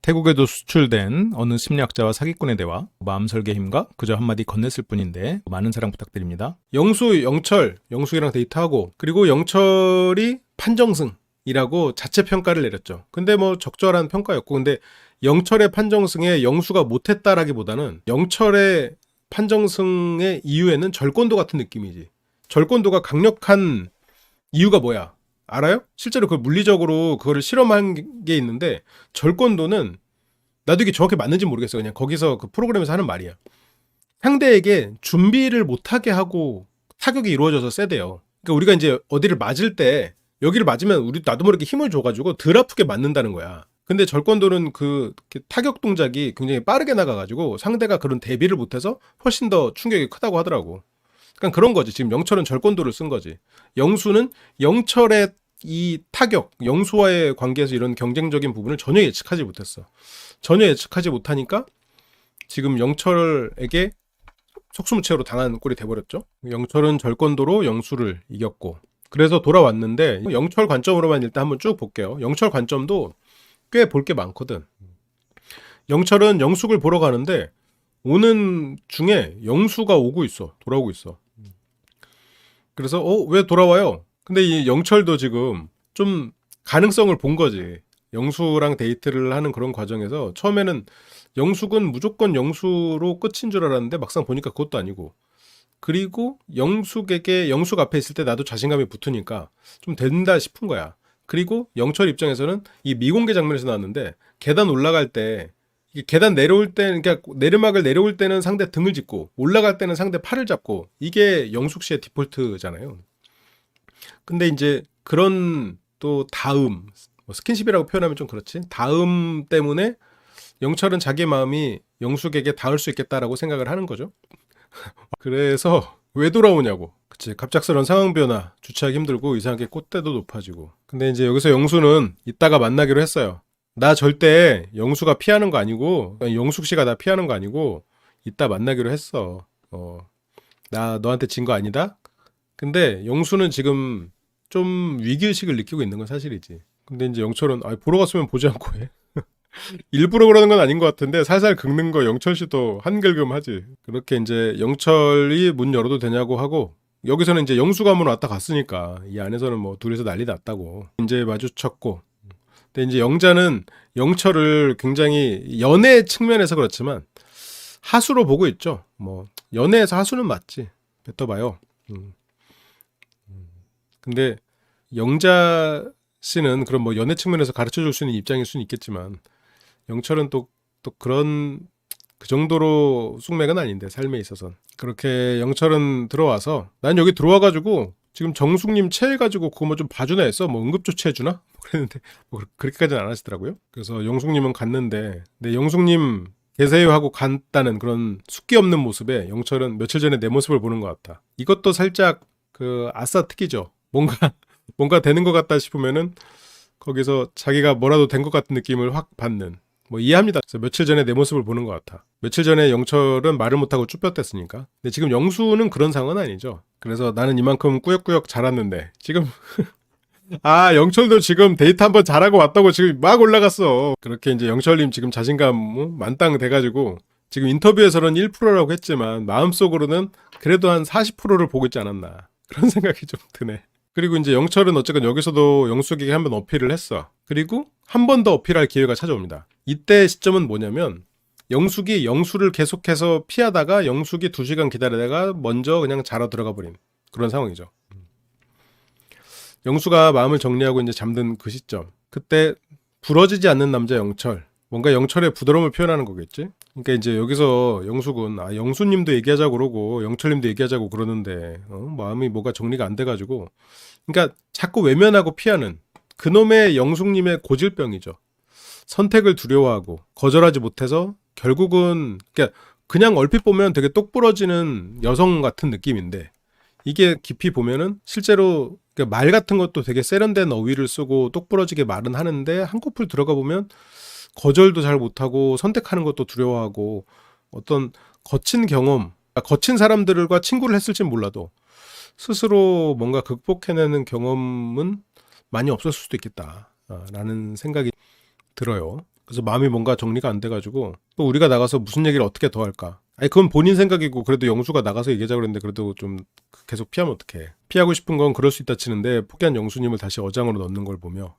태국에도 수출된 어느 심리학자와 사기꾼의 대화, 마음 설계 힘과 그저 한마디 건넸을 뿐인데 많은 사랑 부탁드립니다. 영숙이랑 데이트하고 그리고 영철이 판정승이라고 자체 평가를 내렸죠. 근데 뭐 적절한 평가였고, 근데 영철의 판정승에 영수가 못했다라기보다는 영철의 판정승의 이유에는 절권도 같은 느낌이지. 절권도가 강력한 이유가 뭐야? 알아요? 실제로 그 물리적으로 그거를 실험한 게 있는데, 절권도는 나도 이게 정확히 맞는지 모르겠어. 그냥 거기서 그 프로그램에서 하는 말이야. 상대에게 준비를 못하게 하고 타격이 이루어져서 세대요. 그러니까 우리가 이제 어디를 맞을 때 여기를 맞으면 우리 나도 모르게 힘을 줘가지고 덜 아프게 맞는다는 거야. 근데 절권도는 그 타격 동작이 굉장히 빠르게 나가가지고 상대가 그런 대비를 못해서 훨씬 더 충격이 크다고 하더라고. 그러니까 그런 거지. 지금 영철은 절권도를 쓴 거지. 영수는 영철의 이 타격, 영수와의 관계에서 이런 경쟁적인 부분을 전혀 예측하지 못했어. 전혀 예측하지 못하니까 지금 영철에게 속수무책으로 당한 꼴이 돼버렸죠. 영철은 절권도로 영수를 이겼고, 그래서 돌아왔는데 영철 관점으로만 일단 한번 쭉 볼게요. 영철 관점도 꽤 볼 게 많거든. 영철은 영숙을 보러 가는데 오는 중에 영수가 오고 있어. 돌아오고 있어. 그래서 왜 돌아와요? 근데 이 영철도 지금 좀 가능성을 본 거지. 영수랑 데이트를 하는 그런 과정에서 처음에는 영숙은 무조건 영수로 끝인 줄 알았는데 막상 보니까 그것도 아니고, 그리고 영숙 앞에 있을 때 나도 자신감이 붙으니까 좀 된다 싶은 거야. 그리고 영철 입장에서는 이 미공개 장면에서 나왔는데, 계단 올라갈 때 이게 계단 내려올 때, 그러니까 내리막을 내려올 때는 상대 등을 짚고 올라갈 때는 상대 팔을 잡고, 이게 영숙 씨의 디폴트잖아요. 근데 이제 그런 또 다음, 뭐 스킨십이라고 표현하면 좀 그렇지, 다음 때문에 영철은 자기 마음이 영숙에게 닿을 수 있겠다라고 생각을 하는 거죠. 그래서 왜 돌아오냐고. 그치, 갑작스러운 상황 변화, 주체하기 힘들고 이상하게 콧대도 높아지고. 근데 이제 여기서 영수는 이따가 만나기로 했어요. 나 절대 영수가 피하는 거 아니고, 영숙 씨가 나 피하는 거 아니고 이따 만나기로 했어. 나 너한테 진 거 아니다. 근데 영수는 지금 좀 위기의식을 느끼고 있는 건 사실이지. 근데 이제 영철은 보러 갔으면 보지 않고 해. 일부러 그러는 건 아닌 것 같은데 살살 긁는 거 영철 씨도 한ገል금 하지. 그렇게 이제 영철이 문 열어도 되냐고 하고, 여기서는 이제 영수가 문 왔다 갔으니까 이 안에서는 뭐 둘이서 난리 났다고 이제 마주쳤고. 근데 이제 영자는 영철을 굉장히 연애 측면에서 그렇지만 하수로 보고 있죠. 뭐 연애에서 하수는 맞지. 뱉어봐요. 근데 영자 씨는 그런 뭐 연애 측면에서 가르쳐 줄 수 있는 입장일 수는 있겠지만, 영철은 또 그런 그 정도로 쑥맥은 아닌데, 삶에 있어선. 그렇게 영철은 들어와서, 난 여기 들어와가지고 지금 정숙님 체해가지고 그거 뭐 좀 봐주나 했어. 뭐 응급조치 해주나? 그랬는데 뭐 그렇게까지는 안 하시더라고요. 그래서 영숙님은 갔는데, 근데 영숙님 계세요 하고 갔다는 그런 숙기 없는 모습에 영철은 며칠 전에 내 모습을 보는 것 같아. 이것도 살짝 그 아싸 특이죠. 뭔가 되는 것 같다 싶으면은 거기서 자기가 뭐라도 된 것 같은 느낌을 확 받는, 뭐 이해합니다. 그래서 며칠 전에 내 모습을 보는 것 같아. 며칠 전에 영철은 말을 못하고 쭈뼛댔으니까. 근데 지금 영수는 그런 상황은 아니죠. 그래서 나는 이만큼 꾸역꾸역 자랐는데 지금 영철도 지금 데이트 한번 잘하고 왔다고 지금 막 올라갔어. 그렇게 이제 영철님 지금 자신감 만땅 돼가지고 지금 인터뷰에서는 1%라고 했지만 마음속으로는 그래도 한 40%를 보고 있지 않았나, 그런 생각이 좀 드네. 그리고 이제 영철은 어쨌건 여기서도 영숙에게 한번 어필을 했어. 그리고 한 번 더 어필할 기회가 찾아옵니다. 이때 시점은 뭐냐면, 영숙이 영수를 계속해서 피하다가 영숙이 2시간 기다리다가 먼저 그냥 자러 들어가 버린 그런 상황이죠. 영수가 마음을 정리하고 이제 잠든 그 시점, 그때 부러지지 않는 남자 영철, 뭔가 영철의 부드러움을 표현하는 거겠지. 그러니까 이제 여기서 영숙은 영수님도 얘기하자고 그러고 영철님도 얘기하자고 그러는데 마음이 뭐가 정리가 안 돼가지고, 그러니까 자꾸 외면하고 피하는 그놈의 영숙님의 고질병이죠. 선택을 두려워하고 거절하지 못해서 결국은 그냥 얼핏 보면 되게 똑부러지는 여성 같은 느낌인데, 이게 깊이 보면은 실제로 말 같은 것도 되게 세련된 어휘를 쓰고 똑부러지게 말은 하는데, 한꺼풀 들어가 보면 거절도 잘 못하고 선택하는 것도 두려워하고, 어떤 거친 경험, 거친 사람들과 친구를 했을진 몰라도 스스로 뭔가 극복해내는 경험은 많이 없었을 수도 있겠다 라는 생각이 들어요. 그래서 마음이 뭔가 정리가 안 돼가지고 또 우리가 나가서 무슨 얘기를 어떻게 더 할까? 아니 그건 본인 생각이고 그래도 영수가 나가서 얘기하자고 그랬는데 그래도 좀 계속 피하면 어떡해. 피하고 싶은 건 그럴 수 있다 치는데 포기한 영수님을 다시 어장으로 넣는 걸 보며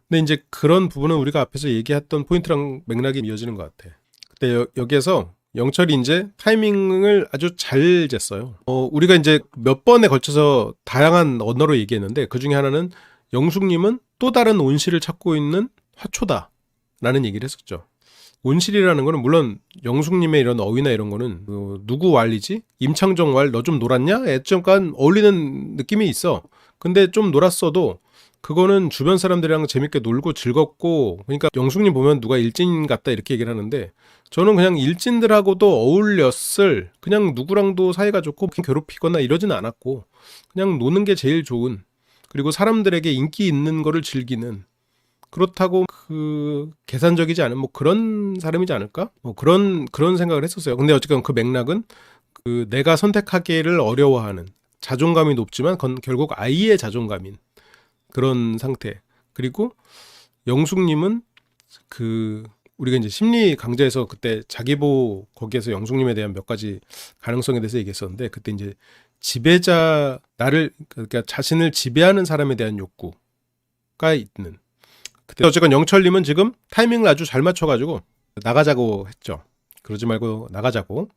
근데 이제 그런 부분은 우리가 앞에서 얘기했던 포인트랑 맥락이 이어지는 것 같아. 그때 여기에서 영철이 이제 타이밍을 아주 잘 쟀어요. 우리가 이제 몇 번에 걸쳐서 다양한 언어로 얘기했는데 그 중에 하나는 영숙님은 또 다른 온실을 찾고 있는 화초다라는 얘기를 했었죠. 온실이라는 거는 물론 영숙님의 이런 어휘나 이런 거는 누구 왈이지? 임창정 왈 너 좀 놀았냐? 약간 어울리는 느낌이 있어. 근데 좀 놀았어도 그거는 주변 사람들이랑 재밌게 놀고 즐겁고 그러니까 영숙님 보면 누가 일진 같다 이렇게 얘기를 하는데 저는 그냥 일진들하고도 어울렸을 그냥 누구랑도 사이가 좋고 괴롭히거나 이러지는 않았고 그냥 노는 게 제일 좋은 그리고 사람들에게 인기 있는 거를 즐기는 그렇다고 그 계산적이지 않은 뭐 그런 사람이지 않을까? 뭐 그런 생각을 했었어요. 근데 어쨌든 그 맥락은 그 내가 선택하기를 어려워하는 자존감이 높지만 결국 아이의 자존감인 그런 상태. 그리고 영숙님은 그 우리가 이제 심리 강좌에서 그때 자기보 거기에서 영숙님에 대한 몇 가지 가능성에 대해서 얘기했었는데 그때 이제 지배자 나를 그러니까 자신을 지배하는 사람에 대한 욕구가 있는. 그때 어쨌건 영철님은 지금 타이밍을 아주 잘 맞춰가지고 나가자고 했죠. 그러지 말고 나가자고.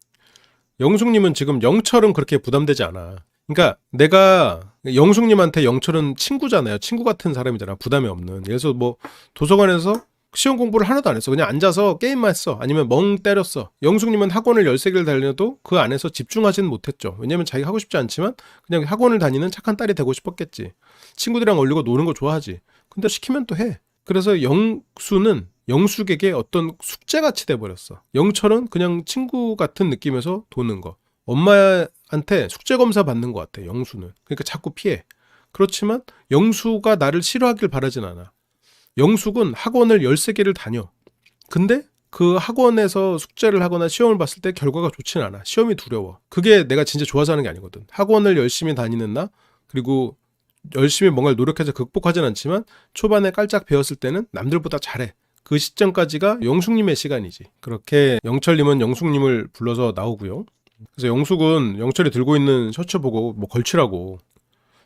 영숙님은 지금 영철은 그렇게 부담되지 않아. 그러니까 내가 영숙님한테 영철은 친구잖아요. 친구 같은 사람이잖아. 부담이 없는. 그래서 뭐 도서관에서 시험 공부를 하나도 안 했어. 그냥 앉아서 게임만 했어. 아니면 멍 때렸어. 영숙님은 학원을 13개를 다녀도 그 안에서 집중하지는 못했죠. 왜냐면 자기가 하고 싶지 않지만 그냥 학원을 다니는 착한 딸이 되고 싶었겠지. 친구들이랑 어울리고 노는 거 좋아하지. 근데 시키면 또 해. 그래서 영수는 영숙에게 어떤 숙제같이 돼버렸어. 영철은 그냥 친구 같은 느낌에서 도는 거. 엄마한테 숙제 검사 받는 것 같아. 영수는. 그러니까 자꾸 피해. 그렇지만 영수가 나를 싫어하길 바라진 않아. 영숙은 학원을 13개를 다녀. 근데 그 학원에서 숙제를 하거나 시험을 봤을 때 결과가 좋진 않아. 시험이 두려워. 그게 내가 진짜 좋아서 하는 게 아니거든. 학원을 열심히 다니는 나 그리고 열심히 뭔가를 노력해서 극복하진 않지만 초반에 깔짝 배웠을 때는 남들보다 잘해. 그 시점까지가 영숙님의 시간이지. 그렇게 영철님은 영숙님을 불러서 나오고요. 그래서 영숙은 영철이 들고 있는 셔츠 보고 뭐 걸치라고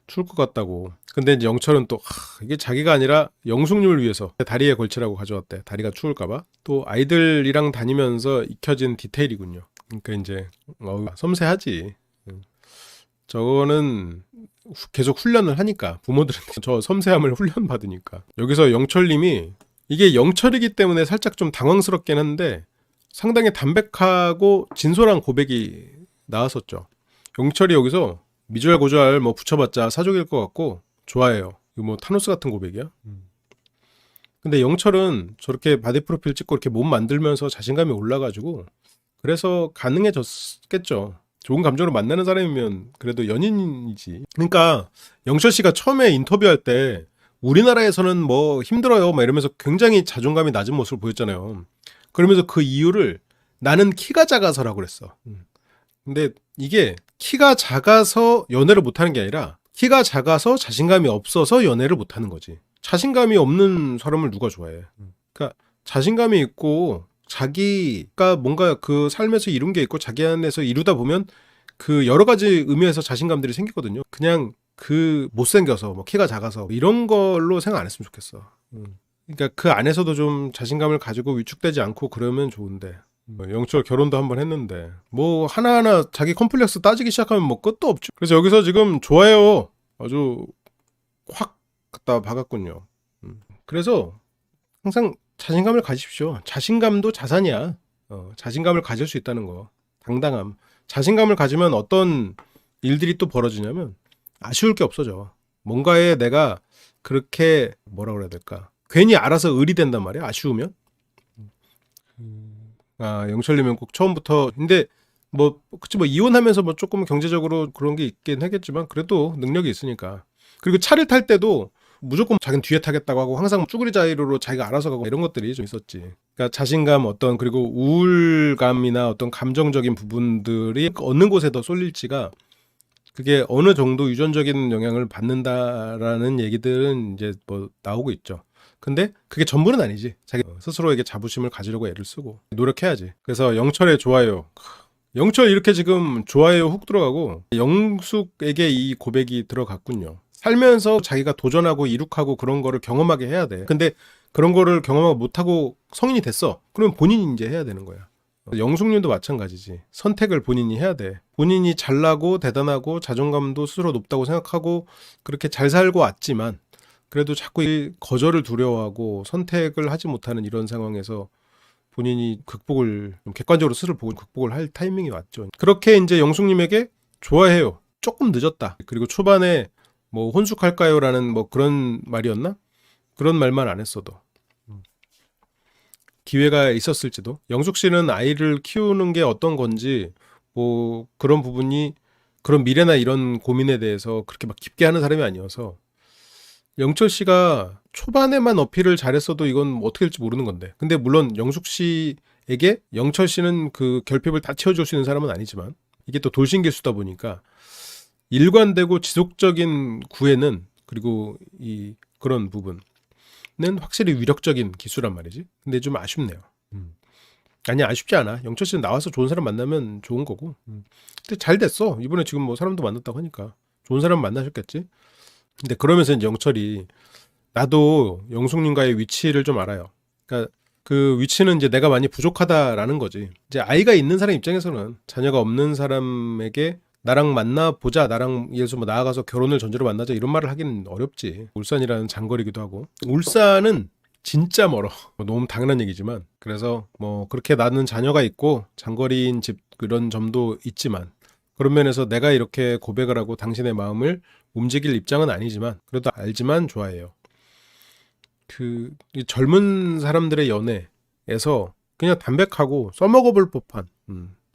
추울 것 같다고. 근데 이제 영철은 또 이게 자기가 아니라 영숙님을 위해서 다리에 걸치라고 가져왔대. 다리가 추울까봐. 또 아이들이랑 다니면서 익혀진 디테일이군요. 그러니까 이제 섬세하지. 저거는 계속 훈련을 하니까 부모들은 저 섬세함을 훈련받으니까. 여기서 영철님이 이게 영철이기 때문에 살짝 좀 당황스럽긴 한데 상당히 담백하고 진솔한 고백이 나왔었죠. 영철이 여기서 미주알 고주알 뭐 붙여봤자 사족일 것 같고 좋아해요. 이거 뭐 타노스 같은 고백이야. 근데 영철은 저렇게 바디 프로필 찍고 이렇게 몸 만들면서 자신감이 올라가지고 그래서 가능해졌겠죠. 좋은 감정으로 만나는 사람이면 그래도 연인이지. 그러니까 영철 씨가 처음에 인터뷰할 때 우리나라에서는 뭐 힘들어요 막 이러면서 굉장히 자존감이 낮은 모습을 보였잖아요. 그러면서 그 이유를 나는 키가 작아서라고 그랬어. 근데 이게 키가 작아서 연애를 못하는 게 아니라 키가 작아서 자신감이 없어서 연애를 못하는 거지. 자신감이 없는 사람을 누가 좋아해. 그러니까 자신감이 있고 자기가 뭔가 그 삶에서 이룬 게 있고 자기 안에서 이루다 보면 그 여러 가지 의미에서 자신감들이 생기거든요. 그냥 그 못생겨서 뭐 키가 작아서 이런 걸로 생각 안 했으면 좋겠어. 그러니까 그 안에서도 좀 자신감을 가지고 위축되지 않고 그러면 좋은데. 영철 결혼도 한번 했는데 뭐 하나하나 자기 컴플렉스 따지기 시작하면 뭐 끝도 없죠. 그래서 여기서 지금 좋아요 아주 확 갖다 박았군요. 그래서 항상 자신감을 가지십시오. 자신감도 자산이야. 자신감을 가질 수 있다는 거. 당당함. 자신감을 가지면 어떤 일들이 또 벌어지냐면 아쉬울 게 없어져. 뭔가에 내가 그렇게 뭐라 그래야 될까. 괜히 알아서 을이 된단 말이야. 아쉬우면. 영철님은 꼭 처음부터 근데 뭐 그치 뭐 이혼하면서 뭐 조금 경제적으로 그런 게 있긴 하겠지만 그래도 능력이 있으니까. 그리고 차를 탈 때도 무조건 자기는 뒤에 타겠다고 하고 항상 쭈구리 자이로로 자기가 알아서 가고 이런 것들이 좀 있었지. 그러니까 자신감 어떤 그리고 우울감이나 어떤 감정적인 부분들이 어느 곳에 더 쏠릴지가 그게 어느 정도 유전적인 영향을 받는다라는 얘기들은 이제 뭐 나오고 있죠. 근데 그게 전부는 아니지. 자기 스스로에게 자부심을 가지려고 애를 쓰고 노력해야지. 그래서 영철의 좋아요. 영철 이렇게 지금 좋아요 훅 들어가고 영숙에게 이 고백이 들어갔군요. 살면서 자기가 도전하고 이룩하고 그런 거를 경험하게 해야 돼. 근데 그런 거를 경험하고 못하고 성인이 됐어. 그러면 본인이 이제 해야 되는 거야. 영숙님도 마찬가지지. 선택을 본인이 해야 돼. 본인이 잘나고 대단하고 자존감도 스스로 높다고 생각하고 그렇게 잘 살고 왔지만 그래도 자꾸 이 거절을 두려워하고 선택을 하지 못하는 이런 상황에서 본인이 극복을 좀 객관적으로 스스로 보고 극복을 할 타이밍이 왔죠. 그렇게 이제 영숙님에게 좋아해요. 조금 늦었다. 그리고 초반에 뭐 혼숙할까요라는 뭐 그런 말이었나? 그런 말만 안 했어도 기회가 있었을지도. 영숙 씨는 아이를 키우는 게 어떤 건지 뭐 그런 부분이 그런 미래나 이런 고민에 대해서 그렇게 막 깊게 하는 사람이 아니어서 영철 씨가 초반에만 어필을 잘했어도 이건 어떻게 될지 모르는 건데. 근데 물론 영숙 씨에게 영철 씨는 그 결핍을 다 채워줄 수 있는 사람은 아니지만 이게 또 돌싱기수다 보니까 일관되고 지속적인 구애는 그리고 이 그런 부분은 확실히 위력적인 기수란 말이지. 근데 좀 아쉽네요. 아니 아쉽지 않아. 영철 씨는 나와서 좋은 사람 만나면 좋은 거고. 근데 잘 됐어. 이번에 지금 뭐 사람도 만났다고 하니까 좋은 사람 만나셨겠지. 근데 그러면서 이제 영철이 나도 영숙님과의 위치를 좀 알아요. 그러니까 그 위치는 이제 내가 많이 부족하다라는 거지. 이제 아이가 있는 사람 입장에서는 자녀가 없는 사람에게 나랑 만나보자, 나랑 예를 들어서 뭐 나아가서 결혼을 전제로 만나자 이런 말을 하기는 어렵지. 울산이라는 장거리기도 하고. 울산은 진짜 멀어. 뭐 너무 당연한 얘기지만. 그래서 뭐 그렇게 나는 자녀가 있고 장거리인 집 그런 점도 있지만 그런 면에서 내가 이렇게 고백을 하고 당신의 마음을 움직일 입장은 아니지만 그래도 알지만 좋아해요. 그 젊은 사람들의 연애에서 그냥 담백하고 써먹어볼 법한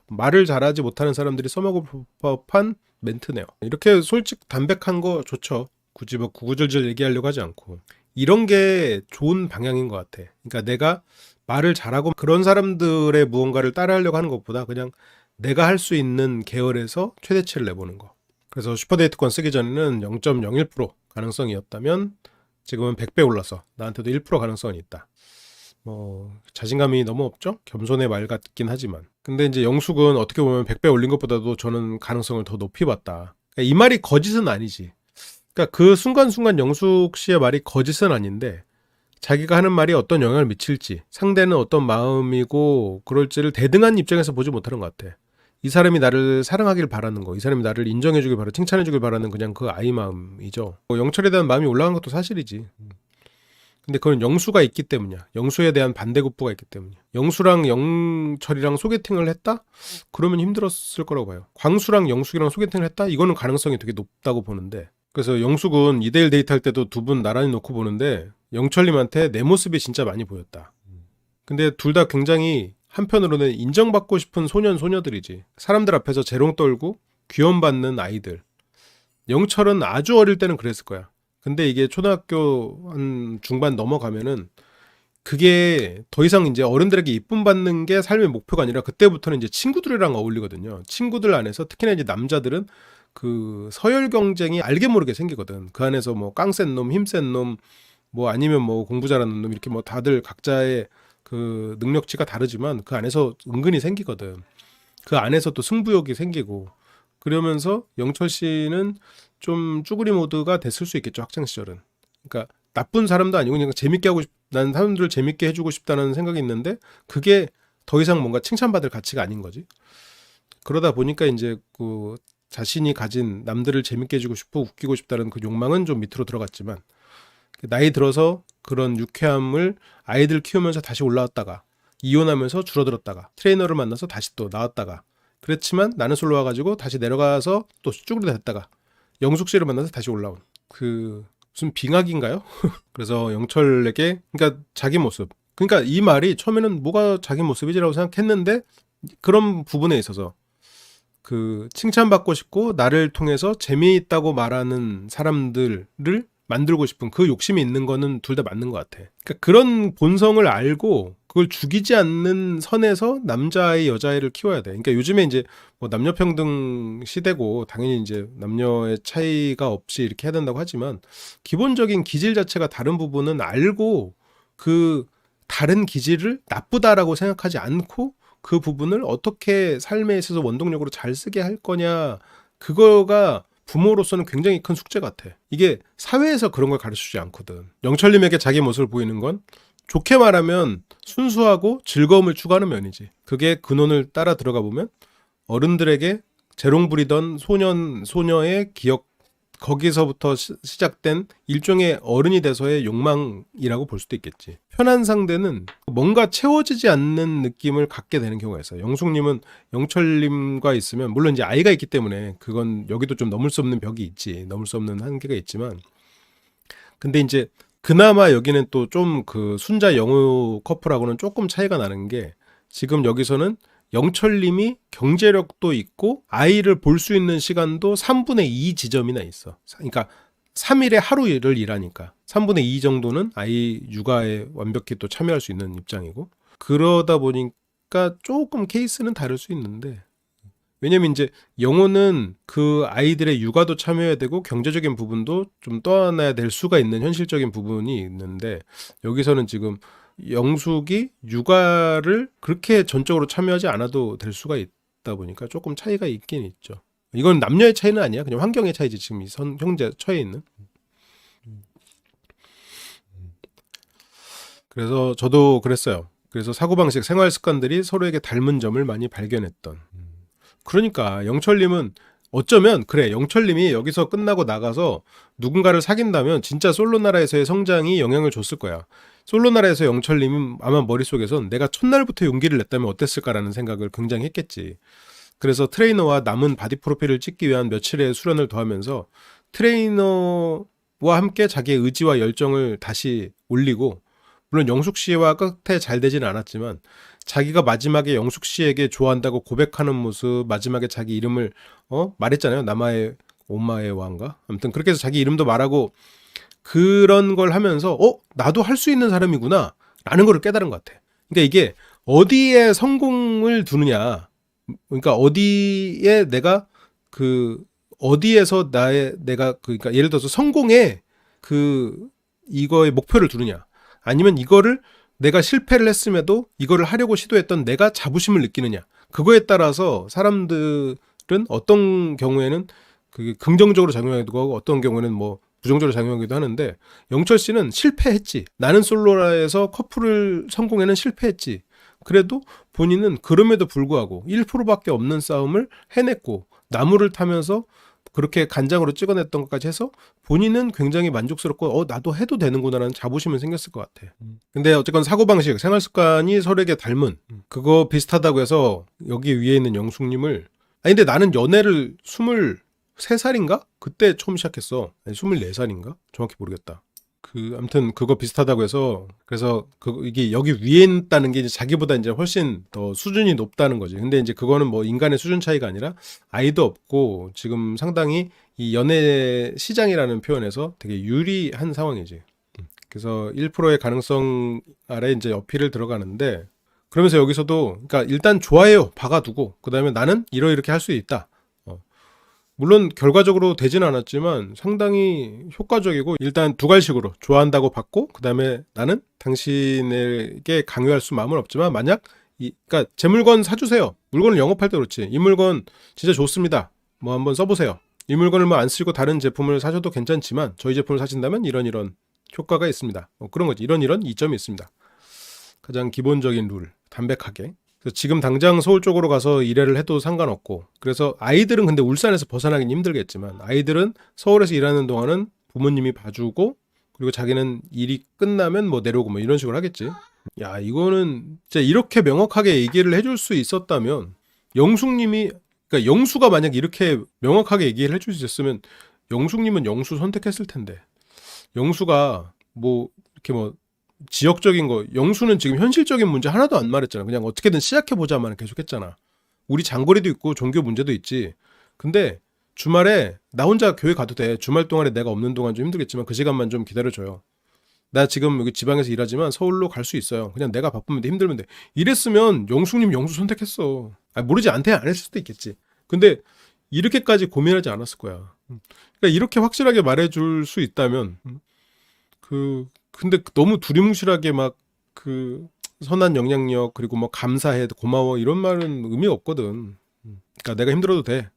말을 잘하지 못하는 사람들이 써먹어볼 법한 멘트네요. 이렇게 솔직 담백한 거 좋죠. 굳이 뭐 구구절절 얘기하려고 하지 않고 이런 게 좋은 방향인 것 같아. 그러니까 내가 말을 잘하고 그런 사람들의 무언가를 따라하려고 하는 것보다 그냥 내가 할 수 있는 계열에서 최대치를 내보는 거. 그래서 슈퍼데이트권 쓰기 전에는 0.01% 가능성이었다면 지금은 100배 올라서 나한테도 1% 가능성이 있다. 뭐 자신감이 너무 없죠? 겸손의 말 같긴 하지만. 근데 이제 영숙은 어떻게 보면 100배 올린 것보다도 저는 가능성을 더 높이 봤다. 그러니까 이 말이 거짓은 아니지. 그러니까 그 순간순간 영숙 씨의 말이 거짓은 아닌데 자기가 하는 말이 어떤 영향을 미칠지 상대는 어떤 마음이고 그럴지를 대등한 입장에서 보지 못하는 것 같아. 이 사람이 나를 사랑하길 바라는 거, 이 사람이 나를 인정해주길 바라는, 칭찬해주길 바라는 그냥 그 아이 마음이죠. 영철에 대한 마음이 올라간 것도 사실이지. 근데 그건 영수가 있기 때문이야. 영수에 대한 반대급부가 있기 때문이야. 영수랑 영철이랑 소개팅을 했다? 그러면 힘들었을 거라고 봐요. 광수랑 영숙이랑 소개팅을 했다? 이거는 가능성이 되게 높다고 보는데. 그래서 영숙은 2대1 데이트할 때도 두 분 나란히 놓고 보는데 영철님한테 내 모습이 진짜 많이 보였다. 근데 둘 다 굉장히 한편으로는 인정받고 싶은 소년 소녀들이지. 사람들 앞에서 재롱 떨고 귀염받는 아이들. 영철은 아주 어릴 때는 그랬을 거야. 근데 이게 초등학교 한 중반 넘어가면은 그게 더 이상 이제 어른들에게 이쁨 받는 게 삶의 목표가 아니라 그때부터는 이제 친구들이랑 어울리거든요. 친구들 안에서 특히나 이제 남자들은 그 서열 경쟁이 알게 모르게 생기거든. 그 안에서 뭐 깡센 놈, 힘센 놈, 뭐 아니면 뭐 공부 잘하는 놈 이렇게 뭐 다들 각자의 그 능력치가 다르지만 그 안에서 은근히 생기거든. 그 안에서 또 승부욕이 생기고 그러면서 영철 씨는 좀 쭈구리 모드가 됐을 수 있겠죠. 학창 시절은. 그러니까 나쁜 사람도 아니고 그냥 재밌게 하고 난 사람들을 재밌게 해주고 싶다는 생각이 있는데 그게 더 이상 뭔가 칭찬받을 가치가 아닌 거지. 그러다 보니까 이제 그 자신이 가진 남들을 재밌게 해주고 싶고 웃기고 싶다는 그 욕망은 좀 밑으로 들어갔지만 나이 들어서 그런 유쾌함을 아이들 키우면서 다시 올라왔다가 이혼하면서 줄어들었다가 트레이너를 만나서 다시 또 나왔다가 그렇지만 나는 솔로 와가지고 다시 내려가서 또 쭈그리 됐다가 영숙 씨를 만나서 다시 올라온 그 무슨 빙하기인가요? 그래서 영철에게 그러니까 자기 모습 그러니까 이 말이 처음에는 뭐가 자기 모습이지라고 생각했는데 그런 부분에 있어서 그 칭찬받고 싶고 나를 통해서 재미있다고 말하는 사람들을 만들고 싶은 그 욕심이 있는 거는 둘 다 맞는 것 같아. 그러니까 그런 본성을 알고 그걸 죽이지 않는 선에서 남자아이, 여자아이를 키워야 돼. 그러니까 요즘에 이제 뭐 남녀평등 시대고 당연히 이제 남녀의 차이가 없이 이렇게 해야 된다고 하지만 기본적인 기질 자체가 다른 부분은 알고 그 다른 기질을 나쁘다라고 생각하지 않고 그 부분을 어떻게 삶에 있어서 원동력으로 잘 쓰게 할 거냐, 그거가 부모로서는 굉장히 큰 숙제 같아. 이게 사회에서 그런 걸 가르쳐주지 않거든. 영철님에게 자기 모습을 보이는 건 좋게 말하면 순수하고 즐거움을 추구하는 면이지. 그게 근원을 따라 들어가 보면 어른들에게 재롱부리던 소년, 소녀의 기억, 거기서부터 시작된 일종의 어른이 돼서의 욕망이라고 볼 수도 있겠지. 편한 상대는 뭔가 채워지지 않는 느낌을 갖게 되는 경우가 있어요. 영숙님은 영철님과 있으면 물론 이제 아이가 있기 때문에 그건 여기도 좀 넘을 수 없는 벽이 있지. 넘을 수 없는 한계가 있지만 근데 이제 그나마 여기는 또 좀 그 순자 영우 커플하고는 조금 차이가 나는 게 지금 여기서는 영철님이 경제력도 있고 아이를 볼 수 있는 시간도 3분의 2 지점이나 있어. 그러니까 3일에 하루 일을 일하니까 3분의 2 정도는 아이 육아에 완벽히 또 참여할 수 있는 입장이고, 그러다 보니까 조금 케이스는 다를 수 있는데, 왜냐면 이제 영호는 그 아이들의 육아도 참여해야 되고 경제적인 부분도 좀 떠안아야 될 수가 있는 현실적인 부분이 있는데, 여기서는 지금 영숙이 육아를 그렇게 전적으로 참여하지 않아도 될 수가 있다 보니까 조금 차이가 있긴 있죠. 이건 남녀의 차이는 아니야. 그냥 환경의 차이지. 지금 이 형제 처해 있는. 그래서 저도 그랬어요. 그래서 사고방식, 생활 습관들이 서로에게 닮은 점을 많이 발견했던. 그러니까 영철님은 어쩌면 그래, 영철님이 여기서 끝나고 나가서 누군가를 사귄다면 진짜 솔로나라에서의 성장이 영향을 줬을 거야. 솔로나라에서 영철님은 아마 머릿속에선 내가 첫날부터 용기를 냈다면 어땠을까라는 생각을 굉장히 했겠지. 그래서 트레이너와 남은 바디 프로필을 찍기 위한 며칠의 수련을 더하면서 트레이너와 함께 자기의 의지와 열정을 다시 올리고, 물론 영숙 씨와 끝에 잘 되지는 않았지만 자기가 마지막에 영숙 씨에게 좋아한다고 고백하는 모습, 마지막에 자기 이름을 말했잖아요. 남아의 엄마의 왕가? 아무튼 그렇게 해서 자기 이름도 말하고 그런 걸 하면서 나도 할 수 있는 사람이구나 라는 걸 깨달은 것 같아. 그러니까 이게 어디에 성공을 두느냐, 그러니까 어디에 내가 어디에서 내가 그러니까 예를 들어서 성공에 이거의 목표를 두느냐, 아니면 이거를 내가 실패를 했음에도 이거를 하려고 시도했던 내가 자부심을 느끼느냐, 그거에 따라서 사람들은 어떤 경우에는 그게 긍정적으로 작용하기도 하고 어떤 경우에는 뭐 부정적으로 작용하기도 하는데, 영철 씨는 실패했지. 나는 솔로라에서 커플을 성공에는 실패했지. 그래도 본인은 그럼에도 불구하고 1%밖에 없는 싸움을 해냈고 나무를 타면서 그렇게 간장으로 찍어냈던 것까지 해서 본인은 굉장히 만족스럽고 나도 해도 되는구나라는 자부심은 생겼을 것 같아. 근데 어쨌건 사고방식, 생활습관이 서로에게 닮은 그거 비슷하다고 해서 여기 위에 있는 영숙님을, 아니 근데 나는 연애를 23살인가? 그때 처음 시작했어. 아니 24살인가? 정확히 모르겠다. 아무튼 그거 비슷하다고 해서, 그래서 이게 여기 위에 있다는 게 이제 자기보다 이제 훨씬 더 수준이 높다는 거지. 근데 이제 그거는 뭐 인간의 수준 차이가 아니라 아이도 없고 지금 상당히 이 연애 시장이라는 표현에서 되게 유리한 상황이지. 그래서 1%의 가능성 아래 이제 어필을 들어가는데, 그러면서 여기서도 그러니까 일단 좋아해요. 박아두고 그다음에 나는 이렇게 할 수 있다. 물론 결과적으로 되지는 않았지만 상당히 효과적이고, 일단 두 갈식으로 좋아한다고 받고, 그 다음에 나는 당신에게 강요할 수 마음은 없지만 만약 그러니까 제 물건 사주세요. 물건을 영업할 때 그렇지. 이 물건 진짜 좋습니다. 뭐 한번 써보세요. 이 물건을 뭐 안 쓰고 다른 제품을 사셔도 괜찮지만 저희 제품을 사신다면 이런 효과가 있습니다. 그런 거지. 이런 이점이 있습니다. 가장 기본적인 룰, 담백하게. 지금 당장 서울 쪽으로 가서 일을 해도 상관없고, 그래서 아이들은 근데 울산에서 벗어나긴 힘들겠지만 아이들은 서울에서 일하는 동안은 부모님이 봐주고, 그리고 자기는 일이 끝나면 뭐 내려오고 뭐 이런 식으로 하겠지. 야, 이거는 진짜 이렇게 명확하게 얘기를 해줄 수 있었다면, 영숙님이, 그러니까 영수가 만약 이렇게 명확하게 얘기를 해줄 수 있었으면 영숙님은 영수 선택했을 텐데, 영수가 뭐 이렇게 뭐 지역적인 거, 영수는 지금 현실적인 문제 하나도 안 말했잖아. 그냥 어떻게든 시작해보자만 계속 했잖아. 우리 장거리도 있고 종교 문제도 있지. 근데 주말에 나 혼자 교회 가도 돼. 주말 동안에 내가 없는 동안 좀 힘들겠지만 그 시간만 좀 기다려줘요. 나 지금 여기 지방에서 일하지만 서울로 갈 수 있어요. 그냥 내가 바쁘면 돼, 힘들면 돼. 이랬으면 영숙님 영수 선택했어. 모르지, 안 했을 수도 있겠지. 근데 이렇게까지 고민하지 않았을 거야. 그러니까 이렇게 확실하게 말해줄 수 있다면 근데 너무 두리뭉실하게 막 선한 영향력 그리고 뭐 감사해 고마워 이런 말은 의미가 없거든. 그러니까 내가 힘들어도 돼.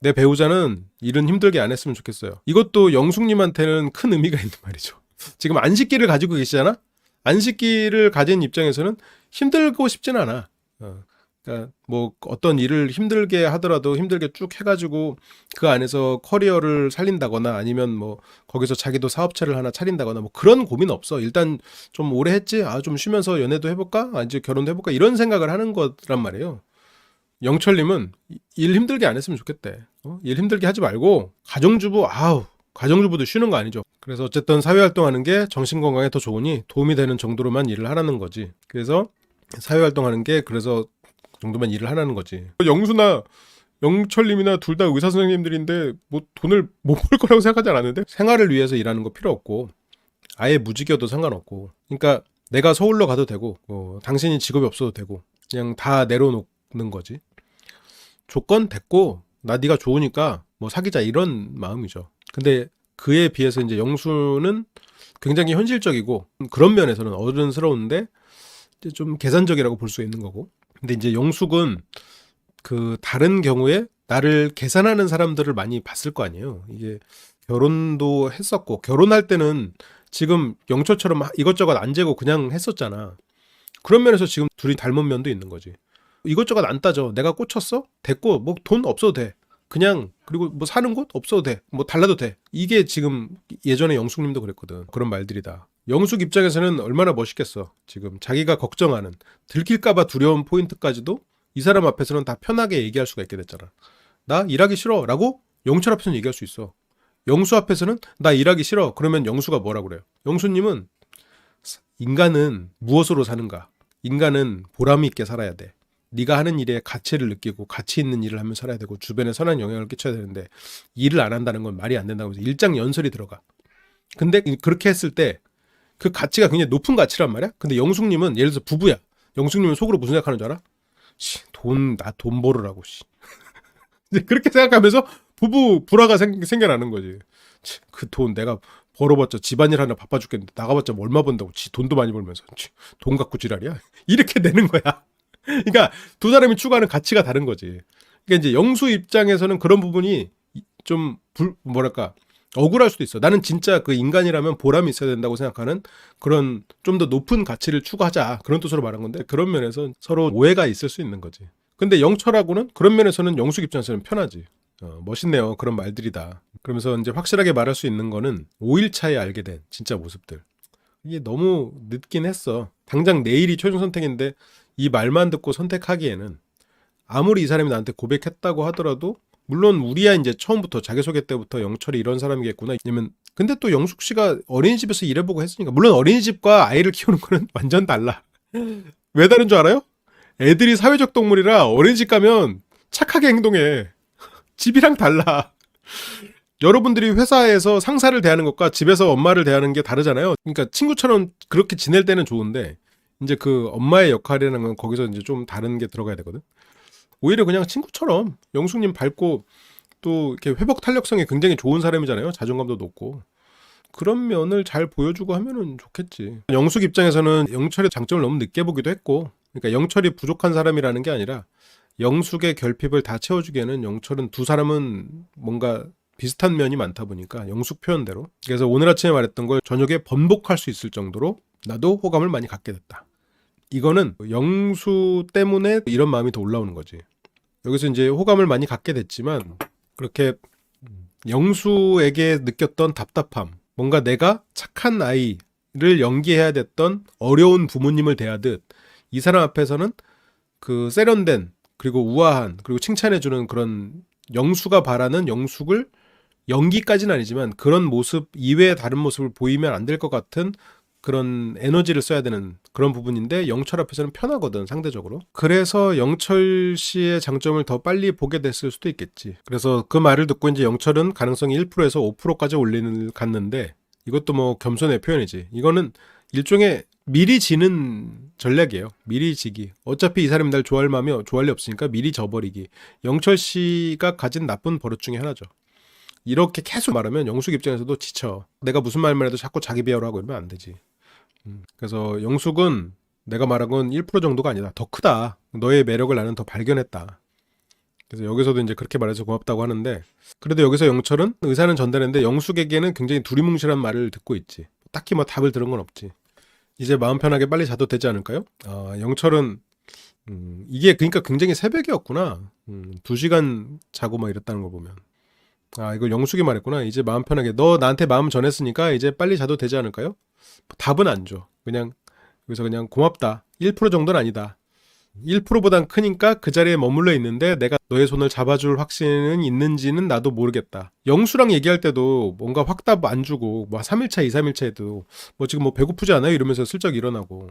내 배우자는 일은 힘들게 안 했으면 좋겠어요. 이것도 영숙님한테는 큰 의미가 있는 말이죠. 지금 안식기를 가지고 계시잖아? 안식기를 가진 입장에서는 힘들고 싶진 않아. 그러니까 뭐 어떤 일을 힘들게 하더라도 힘들게 쭉 해가지고 그 안에서 커리어를 살린다거나 아니면 뭐 거기서 자기도 사업체를 하나 차린다거나 뭐 그런 고민 없어. 일단 좀 오래 했지? 좀 쉬면서 연애도 해볼까? 이제 결혼도 해볼까? 이런 생각을 하는 거란 말이에요. 영철님은 일 힘들게 안 했으면 좋겠대. 일 힘들게 하지 말고 가정주부도 쉬는 거 아니죠. 그래서 어쨌든 사회활동하는 게 정신건강에 더 좋으니 도움이 되는 정도로만 일을 하라는 거지. 그래서 사회활동하는 게 그래서 정도만 일을 하라는 거지. 영수나 영철님이나 둘 다 의사 선생님들인데 뭐 돈을 못 벌 거라고 생각하지 않았는데 생활을 위해서 일하는 거 필요 없고 아예 무직이어도 상관없고 그러니까 내가 서울로 가도 되고 당신이 직업이 없어도 되고 그냥 다 내려놓는 거지. 조건 됐고 나 네가 좋으니까 뭐 사귀자 이런 마음이죠. 근데 그에 비해서 이제 영수는 굉장히 현실적이고 그런 면에서는 어른스러운데 이제 좀 계산적이라고 볼 수 있는 거고. 근데 이제 영숙은 다른 경우에 나를 계산하는 사람들을 많이 봤을 거 아니에요. 이게 결혼도 했었고 결혼할 때는 지금 영철처럼 이것저것 안 재고 그냥 했었잖아. 그런 면에서 지금 둘이 닮은 면도 있는 거지. 이것저것 안 따져. 내가 꽂혔어? 됐고 뭐 돈 없어도 돼. 그냥 그리고 뭐 사는 곳 없어도 돼. 뭐 달라도 돼. 이게 지금 예전에 영숙님도 그랬거든. 그런 말들이다. 영숙 입장에서는 얼마나 멋있겠어. 지금 자기가 걱정하는 들킬까봐 두려운 포인트까지도 이 사람 앞에서는 다 편하게 얘기할 수가 있게 됐잖아. 나 일하기 싫어 라고 영철 앞에서는 얘기할 수 있어. 영수 앞에서는 나 일하기 싫어. 그러면 영수가 뭐라 그래요? 영수님은 인간은 무엇으로 사는가? 인간은 보람 있게 살아야 돼. 네가 하는 일에 가치를 느끼고 가치 있는 일을 하면 살아야 되고 주변에 선한 영향을 끼쳐야 되는데 일을 안 한다는 건 말이 안 된다고 해서 일장연설이 들어가. 근데 그렇게 했을 때 그 가치가 굉장히 높은 가치란 말이야. 근데 영숙님은 예를 들어서 부부야. 영숙님은 속으로 무슨 생각하는 줄 알아? 나 돈 벌으라고. 그렇게 생각하면서 부부 불화가 생겨나는 거지. 그 돈 내가 벌어봤자 집안일 하나 바빠 죽겠는데 나가봤자 뭐 얼마 번다고 돈도 많이 벌면서 돈 갖고 지랄이야. 이렇게 되는 거야. 그러니까 두 사람이 추구하는 가치가 다른 거지. 그러니까 이제 영수 입장에서는 그런 부분이 좀 억울할 수도 있어. 나는 진짜 그 인간이라면 보람이 있어야 된다고 생각하는 그런 좀 더 높은 가치를 추구하자 그런 뜻으로 말한 건데 그런 면에서 서로 오해가 있을 수 있는 거지. 근데 영철하고는 그런 면에서는 영숙 입장에서는 편하지. 멋있네요. 그런 말들이다. 그러면서 이제 확실하게 말할 수 있는 거는 5일 차에 알게 된 진짜 모습들. 이게 너무 늦긴 했어. 당장 내일이 최종 선택인데 이 말만 듣고 선택하기에는 아무리 이 사람이 나한테 고백했다고 하더라도 물론 우리야 이제 처음부터 자기소개 때부터 영철이 이런 사람이겠구나. 왜냐면 근데 또 영숙 씨가 어린이집에서 일해보고 했으니까 물론 어린이집과 아이를 키우는 거는 완전 달라. 왜 다른 줄 알아요? 애들이 사회적 동물이라 어린이집 가면 착하게 행동해. 집이랑 달라. 여러분들이 회사에서 상사를 대하는 것과 집에서 엄마를 대하는 게 다르잖아요. 그러니까 친구처럼 그렇게 지낼 때는 좋은데 이제 그 엄마의 역할이라는 건 거기서 이제 좀 다른 게 들어가야 되거든. 오히려 그냥 친구처럼 영숙님 밝고 또 이렇게 회복 탄력성이 굉장히 좋은 사람이잖아요. 자존감도 높고. 그런 면을 잘 보여주고 하면은 좋겠지. 영숙 입장에서는 영철의 장점을 너무 늦게 보기도 했고 그러니까 영철이 부족한 사람이라는 게 아니라 영숙의 결핍을 다 채워주기에는 영철은 두 사람은 뭔가 비슷한 면이 많다 보니까 영숙 표현대로 그래서 오늘 아침에 말했던 걸 저녁에 번복할 수 있을 정도로 나도 호감을 많이 갖게 됐다. 이거는 영수 때문에 이런 마음이 더 올라오는 거지. 여기서 이제 호감을 많이 갖게 됐지만 그렇게 영수에게 느꼈던 답답함, 뭔가 내가 착한 아이를 연기해야 됐던 어려운 부모님을 대하듯 이 사람 앞에서는 그 세련된 그리고 우아한 그리고 칭찬해주는 그런 영수가 바라는 영숙을 연기까지는 아니지만 그런 모습 이외의 다른 모습을 보이면 안 될 것 같은 그런 에너지를 써야 되는 그런 부분인데 영철 앞에서는 편하거든 상대적으로. 그래서 영철 씨의 장점을 더 빨리 보게 됐을 수도 있겠지. 그래서 그 말을 듣고 이제 영철은 가능성이 1%에서 5%까지 갔는데 이것도 뭐 겸손의 표현이지. 이거는 일종의 미리 지는 전략이에요. 미리 지기. 어차피 이 사람이 날 좋아할 마음이 좋아할 리 없으니까 미리 져버리기. 영철 씨가 가진 나쁜 버릇 중에 하나죠. 이렇게 계속 말하면 영숙 입장에서도 지쳐. 내가 무슨 말만 해도 자꾸 자기 비하로 하고 이러면 안 되지. 그래서 영숙은 내가 말한 건 1% 정도가 아니다. 더 크다. 너의 매력을 나는 더 발견했다. 그래서 여기서도 이제 그렇게 말해서 고맙다고 하는데, 그래도 여기서 영철은 의사는 전달했는데 영숙에게는 굉장히 두리뭉실한 말을 듣고 있지. 딱히 뭐 답을 들은 건 없지. 이제 마음 편하게 빨리 자도 되지 않을까요? 영철은 이게 그러니까 굉장히 새벽이었구나. 2시간 자고 막 이랬다는 거 보면. 이걸 영숙이 말했구나. 이제 마음 편하게. 너 나한테 마음 전했으니까 이제 빨리 자도 되지 않을까요? 답은 안 줘. 그냥 여기서 그냥 고맙다. 1% 정도는 아니다. 1%보단 크니까 그 자리에 머물러 있는데 내가 너의 손을 잡아줄 확신은 있는지는 나도 모르겠다. 영수랑 얘기할 때도 뭔가 확답 안 주고 뭐 3일차, 2, 3일차에도 뭐 지금 뭐 배고프지 않아요? 이러면서 슬쩍 일어나고.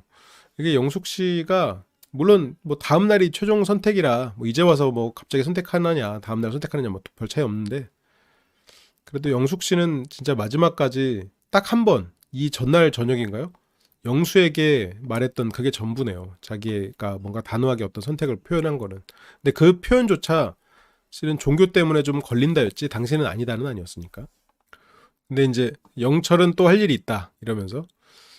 이게 영숙 씨가 물론 뭐 다음 날이 최종 선택이라 뭐 이제 와서 뭐 갑자기 선택하느냐 다음 날 선택하느냐 뭐 별 차이 없는데, 그래도 영숙 씨는 진짜 마지막까지 딱 한 번, 이 전날 저녁인가요? 영수에게 말했던 그게 전부네요. 자기가 뭔가 단호하게 어떤 선택을 표현한 거는. 근데 그 표현조차 실은 종교 때문에 좀 걸린다였지 당신은 아니다는 아니었으니까. 근데 이제 영철은 또 할 일이 있다 이러면서,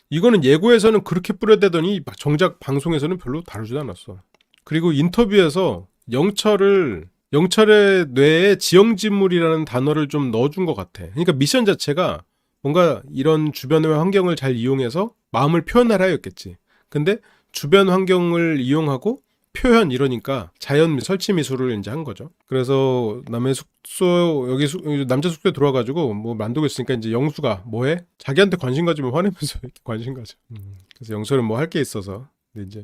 이거는 예고에서는 그렇게 뿌려대더니 정작 방송에서는 별로 다루지도 않았어. 그리고 인터뷰에서 영철의 뇌에 지형지물이라는 단어를 좀 넣어준 것 같아. 그러니까 미션 자체가 뭔가 이런 주변의 환경을 잘 이용해서 마음을 표현하라였겠지. 근데 주변 환경을 이용하고 표현 이러니까 자연 설치 미술을 이제 한 거죠. 그래서 남의 숙소 여기 남자 숙소에 들어와가지고 뭐 만들고 있으니까 이제 영수가 뭐해? 자기한테 관심 가지면 화내면서 이렇게 관심 가져. 그래서 영철은 뭐 할 게 있어서 근데 이제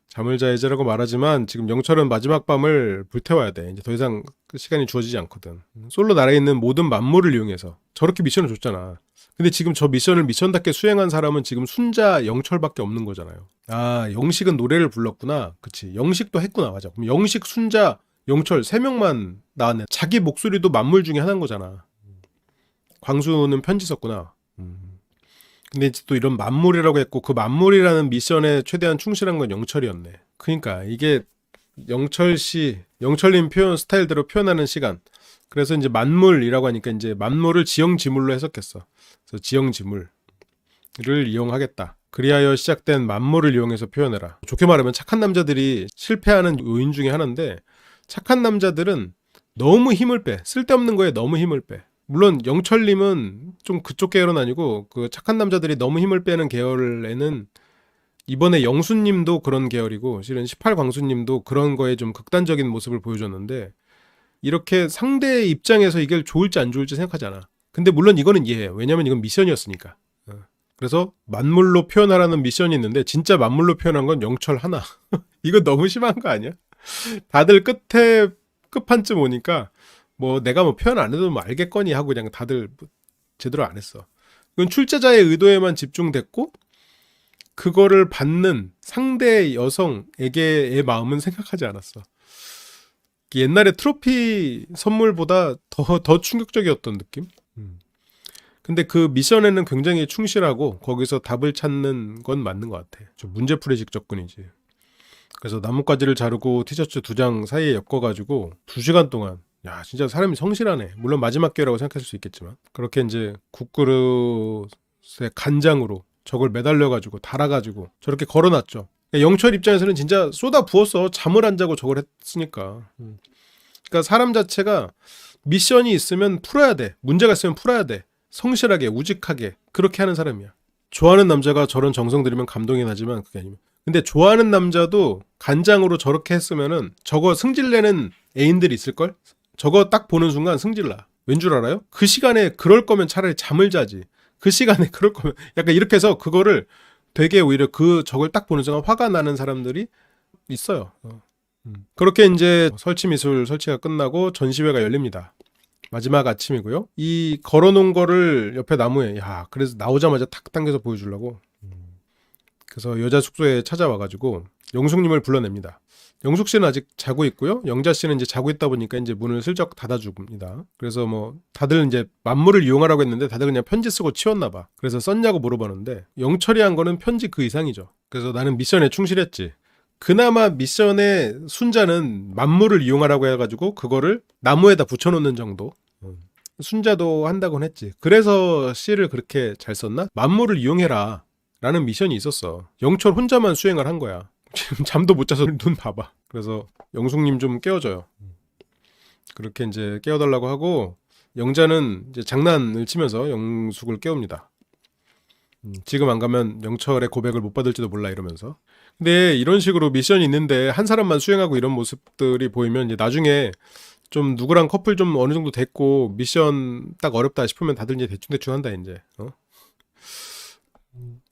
잠을 자야지라고 말하지만 지금 영철은 마지막 밤을 불태워야 돼. 이제 더 이상 시간이 주어지지 않거든. 솔로 나라에 있는 모든 만물을 이용해서 저렇게 미션을 줬잖아. 근데 지금 저 미션을 미션답게 수행한 사람은 지금 순자 영철밖에 없는 거잖아요. 영식은 노래를 불렀구나. 그치. 영식도 했구나. 맞아. 그럼 영식, 순자, 영철 3명만 나왔네. 자기 목소리도 만물 중에 하나인 거잖아. 광수는 편지 썼구나. 근데 이제 또 이런 만물이라고 했고 그 만물이라는 미션에 최대한 충실한 건 영철이었네. 그러니까 이게 영철님 표현 스타일대로 표현하는 시간. 그래서 이제 만물이라고 하니까 이제 만물을 지형지물로 해석했어. 그래서 지형지물을 이용하겠다. 그리하여 시작된 만물을 이용해서 표현해라. 좋게 말하면 착한 남자들이 실패하는 요인 중에 하나인데, 착한 남자들은 너무 힘을 빼. 쓸데없는 거에 너무 힘을 빼. 물론 영철님은 좀 그쪽 계열은 아니고 그 착한 남자들이 너무 힘을 빼는 계열에는 이번에 영수님도 그런 계열이고 실은 18광수님도 그런 거에 좀 극단적인 모습을 보여줬는데, 이렇게 상대의 입장에서 이게 좋을지 안 좋을지 생각하지 않아. 근데 물론 이거는 이해해요. 왜냐면 이건 미션이었으니까. 그래서 만물로 표현하라는 미션이 있는데 진짜 만물로 표현한 건 영철 하나. 이거 너무 심한 거 아니야? 다들 끝판쯤 오니까 뭐 내가 뭐 표현 안 해도 뭐 알겠거니 하고 그냥 다들 제대로 안 했어. 이건 출제자의 의도에만 집중됐고 그거를 받는 상대 여성에게의 마음은 생각하지 않았어. 옛날에 트로피 선물보다 더 충격적이었던 느낌? 근데 그 미션에는 굉장히 충실하고 거기서 답을 찾는 건 맞는 것 같아. 좀 문제풀이식 접근이지. 그래서 나뭇가지를 자르고 티셔츠 2장 사이에 엮어가지고 2시간 동안, 야 진짜 사람이 성실하네. 물론 마지막 기회라고 생각했을 수 있겠지만 그렇게 이제 국그릇에 간장으로 저걸 매달려가지고 달아가지고 저렇게 걸어놨죠. 영철 입장에서는 진짜 쏟아 부었어. 잠을 안 자고 저걸 했으니까. 그러니까 사람 자체가 미션이 있으면 풀어야 돼. 문제가 있으면 풀어야 돼. 성실하게 우직하게 그렇게 하는 사람이야. 좋아하는 남자가 저런 정성 들이면 감동이 나지만 그게 아니면, 근데 좋아하는 남자도 간장으로 저렇게 했으면은 저거 승질내는 애인들이 있을걸? 저거 딱 보는 순간 승질나. 왠 줄 알아요? 그 시간에 그럴 거면 차라리 잠을 자지. 그 시간에 그럴 거면 약간 이렇게 해서 그거를 되게 오히려 저걸 딱 보는 순간 화가 나는 사람들이 있어요. 그렇게 이제 설치 미술 설치가 끝나고 전시회가 열립니다. 마지막 아침이고요. 이 걸어놓은 거를 옆에 나무에, 그래서 나오자마자 탁 당겨서 보여주려고 그래서 여자 숙소에 찾아와가지고 영숙님을 불러냅니다. 영숙 씨는 아직 자고 있고요. 영자 씨는 이제 자고 있다 보니까 이제 문을 슬쩍 닫아줍니다. 그래서 뭐 다들 이제 만물을 이용하라고 했는데 다들 그냥 편지 쓰고 치웠나 봐. 그래서 썼냐고 물어보는데 영철이 한 거는 편지 그 이상이죠. 그래서 나는 미션에 충실했지. 그나마 미션의 순자는 만물을 이용하라고 해가지고 그거를 나무에다 붙여놓는 정도. 순자도 한다곤 했지. 그래서 시를 그렇게 잘 썼나? 만물을 이용해라 라는 미션이 있었어. 영철 혼자만 수행을 한 거야. 지금 잠도 못 자서 눈 봐봐. 그래서 영숙님 좀 깨워줘요. 그렇게 이제 깨워달라고 하고 영자는 이제 장난을 치면서 영숙을 깨웁니다. 지금 안 가면 영철의 고백을 못 받을지도 몰라 이러면서. 근데 이런 식으로 미션이 있는데 한 사람만 수행하고 이런 모습들이 보이면 이제 나중에 좀 누구랑 커플 좀 어느 정도 됐고 미션 딱 어렵다 싶으면 다들 이제 대충대충 한다 이제.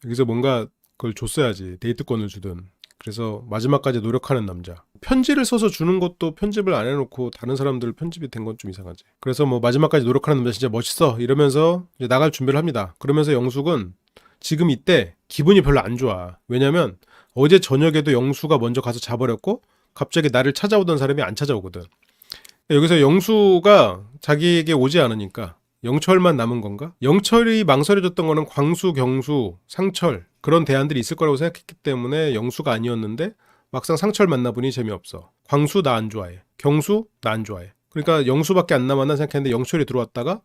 여기서 뭔가 그걸 줬어야지. 데이트권을 주든. 그래서 마지막까지 노력하는 남자. 편지를 써서 주는 것도 편집을 안 해놓고 다른 사람들 편집이 된 건 좀 이상하지. 그래서 뭐 마지막까지 노력하는 남자 진짜 멋있어 이러면서 이제 나갈 준비를 합니다. 그러면서 영숙은 지금 이때 기분이 별로 안 좋아. 왜냐면 어제 저녁에도 영수가 먼저 가서 자버렸고 갑자기 나를 찾아오던 사람이 안 찾아오거든. 여기서 영수가 자기에게 오지 않으니까 영철만 남은 건가? 영철이 망설여졌던 거는 광수, 경수, 상철 그런 대안들이 있을 거라고 생각했기 때문에 영수가 아니었는데 막상 상철 만나보니 재미없어. 광수 나 안 좋아해. 경수 나 안 좋아해. 그러니까 영수밖에 안 남았나 생각했는데 영철이 들어왔다가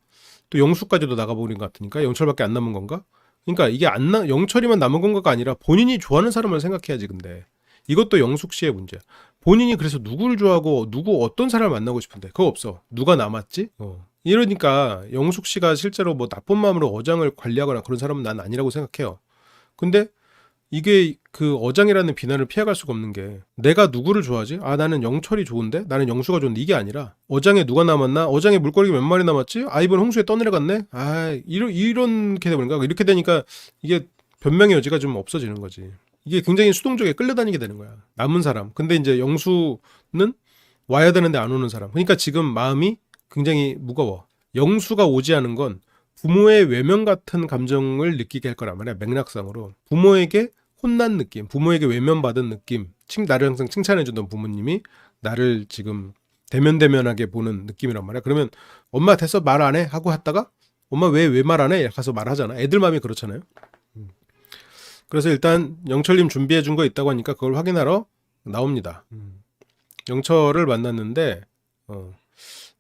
또 영수까지도 나가버린 것 같으니까 영철밖에 안 남은 건가? 그러니까 이게 영철이만 남은 건가가 아니라 본인이 좋아하는 사람을 생각해야지. 근데 이것도 영숙 씨의 문제야. 본인이 그래서 누구를 좋아하고 누구 어떤 사람을 만나고 싶은데 그거 없어. 누가 남았지? 이러니까 영숙 씨가 실제로 뭐 나쁜 마음으로 어장을 관리하거나 그런 사람은 난 아니라고 생각해요. 근데 이게 그 어장이라는 비난을 피해갈 수가 없는 게 내가 누구를 좋아하지? 아 나는 영철이 좋은데? 나는 영수가 좋은데? 이게 아니라 어장에 누가 남았나? 어장에 물고기가 몇 마리 남았지? 아 이번 홍수에 떠내려갔네? 아 이렇게 되버린가? 이렇게 되니까 이게 변명의 여지가 좀 없어지는 거지. 이게 굉장히 수동적에 끌려다니게 되는 거야. 남은 사람. 근데 이제 영수는 와야 되는데 안 오는 사람. 그러니까 지금 마음이 굉장히 무거워. 영수가 오지 않은 건 부모의 외면 같은 감정을 느끼게 할 거란 말이야. 맥락상으로. 부모에게 혼난 느낌, 부모에게 외면받은 느낌, 나를 항상 칭찬해주던 부모님이 나를 지금 대면대면하게 보는 느낌이란 말이야. 그러면 엄마 됐어 말 안 해? 하고 했다가 엄마 왜 말 안 해? 가서 말하잖아. 애들 마음이 그렇잖아요. 그래서 일단 영철님 준비해 준 거 있다고 하니까 그걸 확인하러 나옵니다. 영철을 만났는데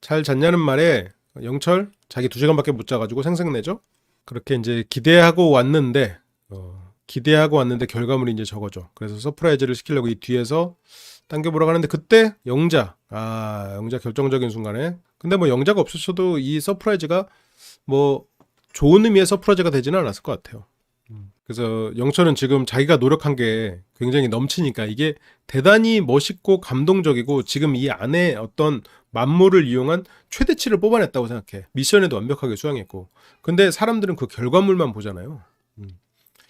잘 잤냐는 말에 영철 자기 2시간밖에 못 자가지고 생색내죠. 그렇게 이제 기대하고 왔는데 결과물이 이제 저거죠. 그래서 서프라이즈를 시키려고 이 뒤에서 당겨보러 가는데 그때 영자 결정적인 순간에 근데 뭐 영자가 없었어도 이 서프라이즈가 뭐 좋은 의미의 서프라이즈가 되지는 않았을 것 같아요. 그래서 영철은 지금 자기가 노력한 게 굉장히 넘치니까 이게 대단히 멋있고 감동적이고 지금 이 안에 어떤 만물을 이용한 최대치를 뽑아냈다고 생각해. 미션에도 완벽하게 수행했고. 근데 사람들은 그 결과물만 보잖아요.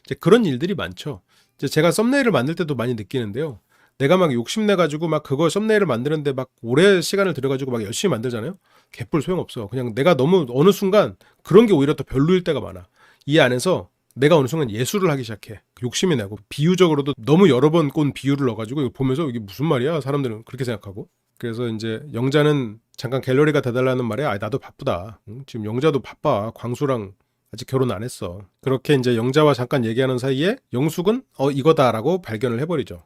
이제 그런 일들이 많죠. 이제 제가 썸네일을 만들 때도 많이 느끼는데요. 내가 막 욕심내가지고 막 그거 썸네일을 만드는데 막 오래 시간을 들여가지고 막 열심히 만들잖아요. 개뿔 소용없어. 그냥 내가 너무 어느 순간 그런 게 오히려 더 별로일 때가 많아. 이 안에서 내가 어느 순간 예술을 하기 시작해. 욕심이 나고 비유적으로도 너무 여러 번 꼰 비유를 넣어가지고 이거 보면서 이게 무슨 말이야? 사람들은 그렇게 생각하고. 그래서 이제 영자는 잠깐 갤러리가 돼달라는 말에 나도 바쁘다. 지금 영자도 바빠. 광수랑 아직 결혼 안 했어. 그렇게 이제 영자와 잠깐 얘기하는 사이에 영숙은 이거다라고 발견을 해버리죠.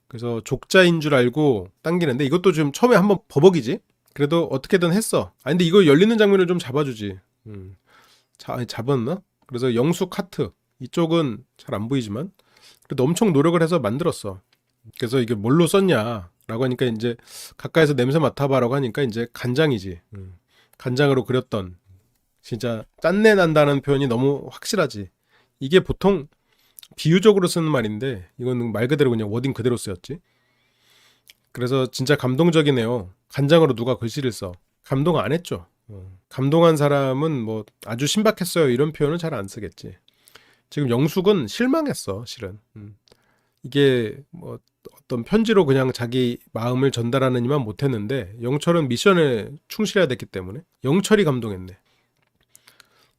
그래서 족자인 줄 알고 당기는데 이것도 지금 처음에 한번 버벅이지. 그래도 어떻게든 했어. 근데 이거 열리는 장면을 좀 잡아주지. 잡았나? 그래서 영숙 하트 이쪽은 잘 안 보이지만 그래도 엄청 노력을 해서 만들었어. 그래서 이게 뭘로 썼냐라고 하니까 이제 가까이서 냄새 맡아봐라고 하니까 이제 간장이지. 간장으로 그렸던 진짜 짠내 난다는 표현이 너무 확실하지. 이게 보통 비유적으로 쓰는 말인데 이건 말 그대로 그냥 워딩 그대로 쓰였지. 그래서 진짜 감동적이네요. 간장으로 누가 글씨를 써. 감동 안 했죠. 감동한 사람은 뭐 아주 신박했어요 이런 표현은 잘 안 쓰겠지. 지금 영숙은 실망했어 실은. 이게 뭐 어떤 편지로 그냥 자기 마음을 전달하느니만 못했는데 영철은 미션에 충실해야 됐기 때문에 영철이 감동했네.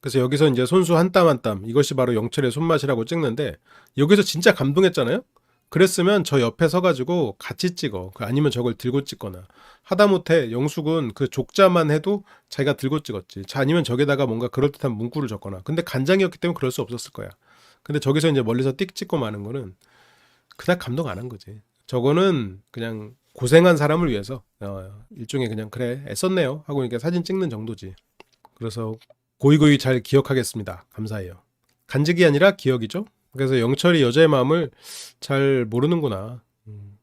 그래서 여기서 이제 손수 한 땀 한 땀 이것이 바로 영철의 손맛이라고 찍는데 여기서 진짜 감동했잖아요. 그랬으면 저 옆에 서가지고 같이 찍어. 아니면 저걸 들고 찍거나. 하다못해 영숙은 그 족자만 해도 자기가 들고 찍었지. 아니면 저기다가 뭔가 그럴듯한 문구를 적거나. 근데 간장이었기 때문에 그럴 수 없었을 거야. 근데 저기서 이제 멀리서 띡 찍고 마는 거는 그닥 감동 안 한 거지. 저거는 그냥 고생한 사람을 위해서 일종의 그냥 그래 애썼네요 하고 이렇게 사진 찍는 정도지. 그래서 고이고이 잘 기억하겠습니다. 감사해요. 간직이 아니라 기억이죠. 그래서 영철이 여자의 마음을 잘 모르는구나.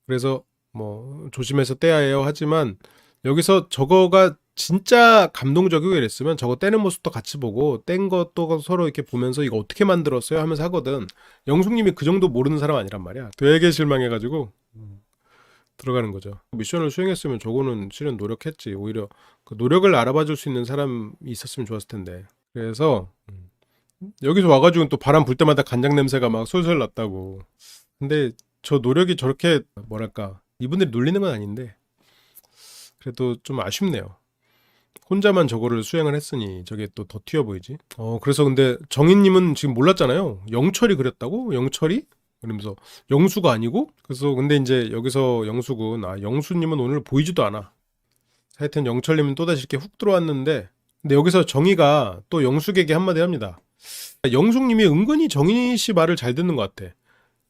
그래서 뭐 조심해서 떼야 해요 하지만 여기서 저거가 진짜 감동적이고 이랬으면 저거 떼는 모습도 같이 보고 뗀 것도 서로 이렇게 보면서 이거 어떻게 만들었어요 하면서 하거든. 영숙님이 그 정도 모르는 사람 아니란 말이야. 되게 실망해가지고 들어가는 거죠. 미션을 수행했으면 저거는 실은 노력했지. 오히려 그 노력을 알아봐 줄 수 있는 사람이 있었으면 좋았을 텐데. 그래서 여기서 와가지고 또 바람 불 때마다 간장 냄새가 막 솔솔 났다고. 근데 저 노력이 저렇게 뭐랄까 이분들이 놀리는 건 아닌데 그래도 좀 아쉽네요. 혼자만 저거를 수행을 했으니 저게 또 더 튀어 보이지. 그래서 근데 정인님은 지금 몰랐잖아요. 영철이 그렸다고? 영철이? 그러면서 영수가 아니고? 그래서 근데 이제 여기서 영숙은 영수님은 오늘 보이지도 않아. 하여튼 영철님은 또다시 이렇게 훅 들어왔는데 근데 여기서 정희가 또 영숙에게 한마디 합니다. 영숙님이 은근히 정희 씨 말을 잘 듣는 것 같아.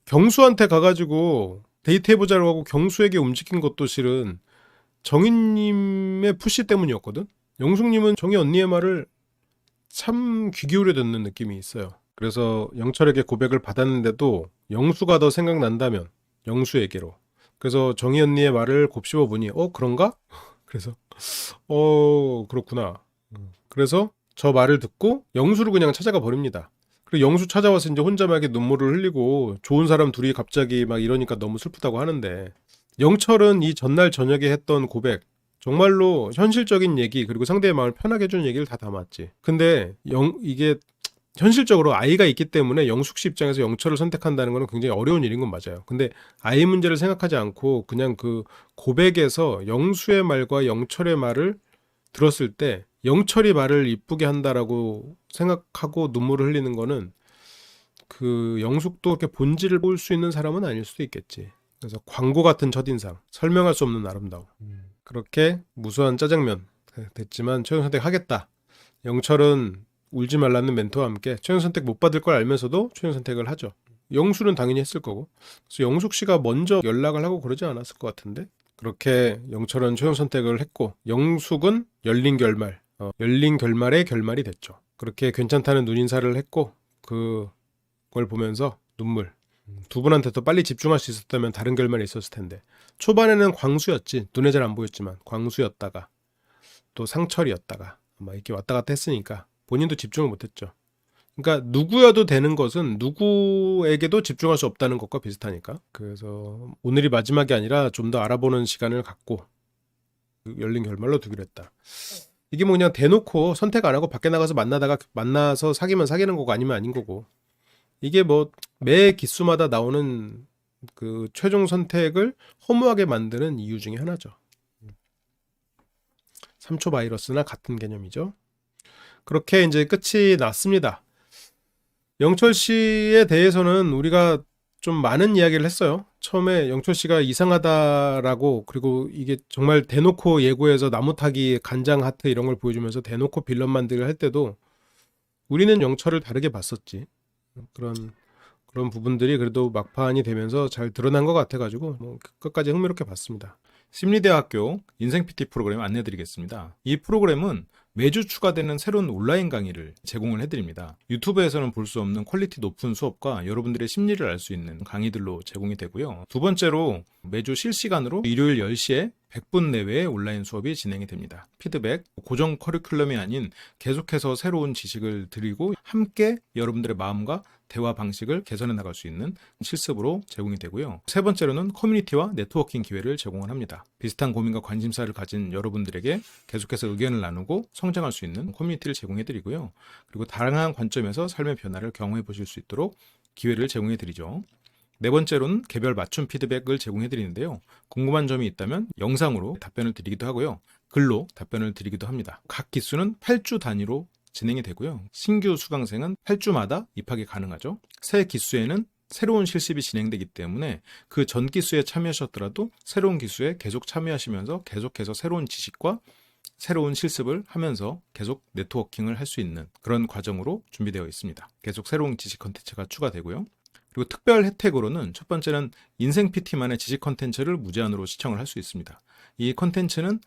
경수한테 가가지고 데이트해보자고 하고 경수에게 움직인 것도 실은 정희님의 푸시 때문이었거든. 영숙님은 정희 언니의 말을 참 귀 기울여 듣는 느낌이 있어요. 그래서 영철에게 고백을 받았는데도 영수가 더 생각난다면 영수에게로. 그래서 정희 언니의 말을 곱씹어 보니 그런가? 그래서 그렇구나. 그래서 저 말을 듣고 영수를 그냥 찾아가 버립니다. 그리고 영수 찾아와서 이제 혼자 막 이렇게 눈물을 흘리고 좋은 사람 둘이 갑자기 막 이러니까 너무 슬프다고 하는데 영철은 이 전날 저녁에 했던 고백 정말로 현실적인 얘기 그리고 상대의 마음을 편하게 해주는 얘기를 다 담았지. 근데 이게 현실적으로 아이가 있기 때문에 영숙 씨 입장에서 영철을 선택한다는 건 굉장히 어려운 일인 건 맞아요. 근데 아이 문제를 생각하지 않고 그냥 그 고백에서 영수의 말과 영철의 말을 들었을 때 영철이 말을 이쁘게 한다라고 생각하고 눈물을 흘리는 거는 그 영숙도 이렇게 본질을 볼 수 있는 사람은 아닐 수도 있겠지. 그래서 광고 같은 첫인상, 설명할 수 없는 아름다움. 그렇게 무수한 짜장면 됐지만 최종 선택하겠다. 영철은 울지 말라는 멘토와 함께 최종 선택 못 받을 걸 알면서도 최종 선택을 하죠. 영수는 당연히 했을 거고. 그래서 영숙 씨가 먼저 연락을 하고 그러지 않았을 것 같은데. 그렇게 영철은 최종 선택을 했고 영숙은 열린 결말, 열린 결말의 결말이 됐죠. 그렇게 괜찮다는 눈인사를 했고 그걸 보면서 눈물. 두 분한테 더 빨리 집중할 수 있었다면 다른 결말이 있었을 텐데 초반에는 광수였지. 눈에 잘 안 보였지만 광수였다가 또 상철이었다가 막 이렇게 왔다 갔다 했으니까 본인도 집중을 못했죠. 그러니까 누구여도 되는 것은 누구에게도 집중할 수 없다는 것과 비슷하니까. 그래서 오늘이 마지막이 아니라 좀 더 알아보는 시간을 갖고 열린 결말로 두기로 했다. 이게 뭐 그냥 대놓고 선택 안 하고 밖에 나가서 만나서 사귀면 사귀는 거고 아니면 아닌 거고. 이게 뭐 매 기수마다 나오는 그 최종 선택을 허무하게 만드는 이유 중에 하나죠. 3초 바이러스나 같은 개념이죠. 그렇게 이제 끝이 났습니다. 영철 씨에 대해서는 우리가 좀 많은 이야기를 했어요. 처음에 영철 씨가 이상하다라고 그리고 이게 정말 대놓고 예고해서 나무 타기 간장 하트 이런 걸 보여주면서 대놓고 빌런 만들기를 할 때도 우리는 영철을 다르게 봤었지. 그런 부분들이 그래도 막판이 되면서 잘 드러난 것 같아가지고 뭐 끝까지 흥미롭게 봤습니다. 심리대학교 인생 PT 프로그램 안내드리겠습니다. 이 프로그램은 매주 추가되는 새로운 온라인 강의를 제공을 해드립니다. 유튜브에서는 볼 수 없는 퀄리티 높은 수업과 여러분들의 심리를 알 수 있는 강의들로 제공이 되고요. 두 번째로 매주 실시간으로 일요일 10시에 100분 내외의 온라인 수업이 진행이 됩니다. 피드백, 고정 커리큘럼이 아닌 계속해서 새로운 지식을 드리고 함께 여러분들의 마음과 대화 방식을 개선해 나갈 수 있는 실습으로 제공이 되고요. 세 번째로는 커뮤니티와 네트워킹 기회를 제공을 합니다. 비슷한 고민과 관심사를 가진 여러분들에게 계속해서 의견을 나누고 성장할 수 있는 커뮤니티를 제공해 드리고요. 그리고 다양한 관점에서 삶의 변화를 경험해 보실 수 있도록 기회를 제공해 드리죠. 네 번째로는 개별 맞춤 피드백을 제공해 드리는데요. 궁금한 점이 있다면 영상으로 답변을 드리기도 하고요. 글로 답변을 드리기도 합니다. 각 기수는 8주 단위로 진행이 되고요. 신규 수강생은 8주마다 입학이 가능하죠. 새 기수에는 새로운 실습이 진행되기 때문에 그 전 기수에 참여하셨더라도 새로운 기수에 계속 참여하시면서 계속해서 새로운 지식과 새로운 실습을 하면서 계속 네트워킹을 할 수 있는 그런 과정으로 준비되어 있습니다. 계속 새로운 지식 컨텐츠가 추가되고요. 그리고 특별 혜택으로는 첫 번째는 인생 PT만의 지식 컨텐츠를 무제한으로 시청을 할 수 있습니다. 이 컨텐츠는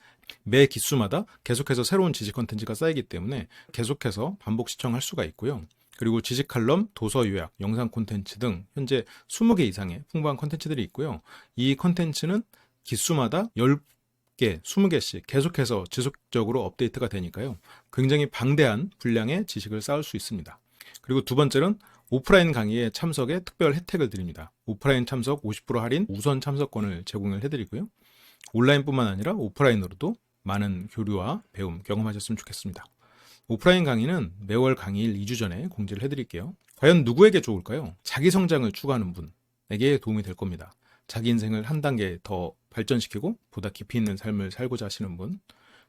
매 기수마다 계속해서 새로운 지식 컨텐츠가 쌓이기 때문에 계속해서 반복 시청할 수가 있고요. 그리고 지식 칼럼, 도서 요약, 영상 콘텐츠 등 현재 20개 이상의 풍부한 콘텐츠들이 있고요. 이 콘텐츠는 기수마다 10개, 20개씩 계속해서 지속적으로 업데이트가 되니까요. 굉장히 방대한 분량의 지식을 쌓을 수 있습니다. 그리고 두 번째는 오프라인 강의에 참석에 특별 혜택을 드립니다. 오프라인 참석 50% 할인 우선 참석권을 제공을 해드리고요. 온라인뿐만 아니라 오프라인으로도 많은 교류와 배움 경험하셨으면 좋겠습니다. 오프라인 강의는 매월 강의일 2주 전에 공지를 해드릴게요. 과연 누구에게 좋을까요? 자기 성장을 추구하는 분에게 도움이 될 겁니다. 자기 인생을 한 단계 더 발전시키고 보다 깊이 있는 삶을 살고자 하시는 분.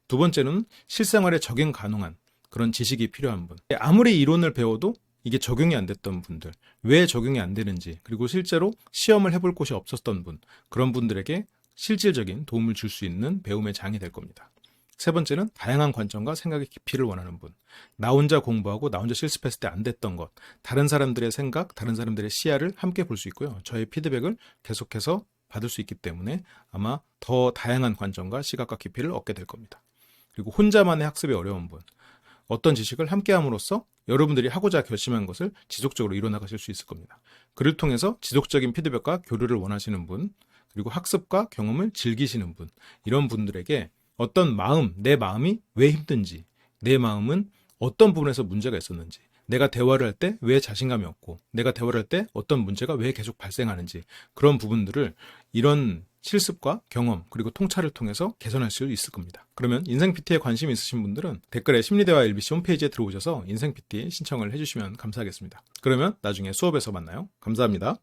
두 번째는 실생활에 적용 가능한 그런 지식이 필요한 분. 아무리 이론을 배워도 이게 적용이 안 됐던 분들, 왜 적용이 안 되는지, 그리고 실제로 시험을 해볼 곳이 없었던 분, 그런 분들에게 실질적인 도움을 줄 수 있는 배움의 장이 될 겁니다. 세 번째는 다양한 관점과 생각의 깊이를 원하는 분. 나 혼자 공부하고 나 혼자 실습했을 때 안 됐던 것, 다른 사람들의 생각, 다른 사람들의 시야를 함께 볼 수 있고요. 저의 피드백을 계속해서 받을 수 있기 때문에 아마 더 다양한 관점과 시각과 깊이를 얻게 될 겁니다. 그리고 혼자만의 학습이 어려운 분. 어떤 지식을 함께 함으로써 여러분들이 하고자 결심한 것을 지속적으로 이뤄나가실 수 있을 겁니다. 그를 통해서 지속적인 피드백과 교류를 원하시는 분, 그리고 학습과 경험을 즐기시는 분, 이런 분들에게 어떤 마음, 내 마음이 왜 힘든지, 내 마음은 어떤 부분에서 문제가 있었는지, 내가 대화를 할 때 왜 자신감이 없고, 내가 대화를 할 때 어떤 문제가 왜 계속 발생하는지, 그런 부분들을 이런 실습과 경험 그리고 통찰을 통해서 개선할 수 있을 겁니다. 그러면 인생 PT에 관심 있으신 분들은 댓글에 심리대화 LBC 홈페이지에 들어오셔서 인생 PT 신청을 해주시면 감사하겠습니다. 그러면 나중에 수업에서 만나요. 감사합니다.